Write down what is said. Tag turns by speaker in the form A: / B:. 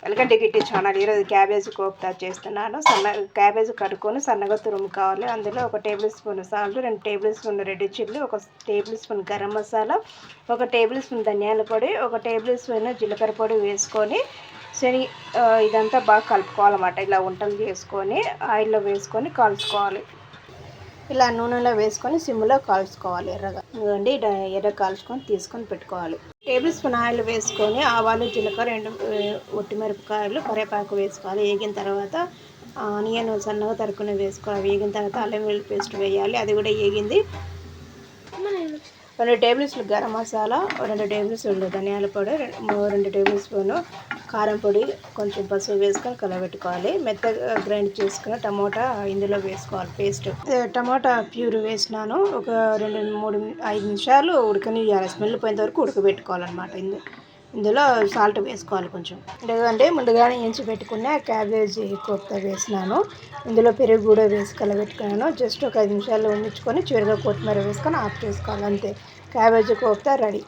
A: Welcome to kitty channel. ఈరోజు cabbage kofta చేస్తున్నాను. Cabbage కడుక్కొని సన్నగా తురుముకోవాలి. అందులో 1 table spoon salt, 2 table spoon red chilli, 1 table spoon garam masala, 1 table spoon ధనియాల పొడి, 1 టేబుల్ స్పూన్ జీలకర్ర పొడి వేసుకొని ఇదంతా బాగా కలుపుకోవాలన్నమాట. ఇలా వంటలు చేసుకొని ఆయిల్లో వేసుకొని కాల్చుకోవాలి. ఇలా నూనెలో వేసుకొని సిమ్లో కాల్చుకోవాలి. ఎర్రగా ఇవ్వండి, ఎర్ర కాల్చుకొని తీసుకొని పెట్టుకోవాలి. టేబుల్ స్పూన్ ఆయిల్ వేసుకొని ఆవాలు, జీలకర్ర, 2 ఒట్టిమిరపకాయలు, కరివేపాకు వేసుకోవాలి. వేగిన తర్వాత ఆనియన్ సన్నగా తరుక్కుని వేసుకోవాలి. వేగిన తర్వాత అల్లం వెల్లుల్లి పేస్ట్ వేయాలి. అది కూడా వేగింది. 2 table spoon garam masala, 2 table spoon ధనియాల పొడి, 2 టేబుల్ స్పూన్ కారం పొడి, కొంచెం పసుపు వేసుకొని కలబెట్టుకోవాలి. మెత్తగా గ్రైండ్ చేసుకుని టమోటా ఇందులో వేసుకోవాలి. పేస్ట్ టమాటా ప్యూర్ వేసినాను. ఒక 2-3-5 నిమిషాలు ఉడకనియాలి. స్మెల్ పోయేంత వరకు ఉడకబెట్టుకోవాలన్నమాట. ఇందులో సాల్ట్ వేసుకోవాలి కొంచెం. లేదంటే ముందుగానే ఎంచి పెట్టుకున్న క్యాబేజీ కోఫ్తా వేసినాను. ఇందులో పెరుగు కూడా వేసి కలబెట్టుకున్నాను. జస్ట్ ఒక 5 నిమిషాలు ఉంచుకొని చివరిగా కొత్తిమీర వేసుకొని ఆఫ్ చేసుకోవాలి. అంతే, క్యాబేజీ కోఫ్తా రెడీ.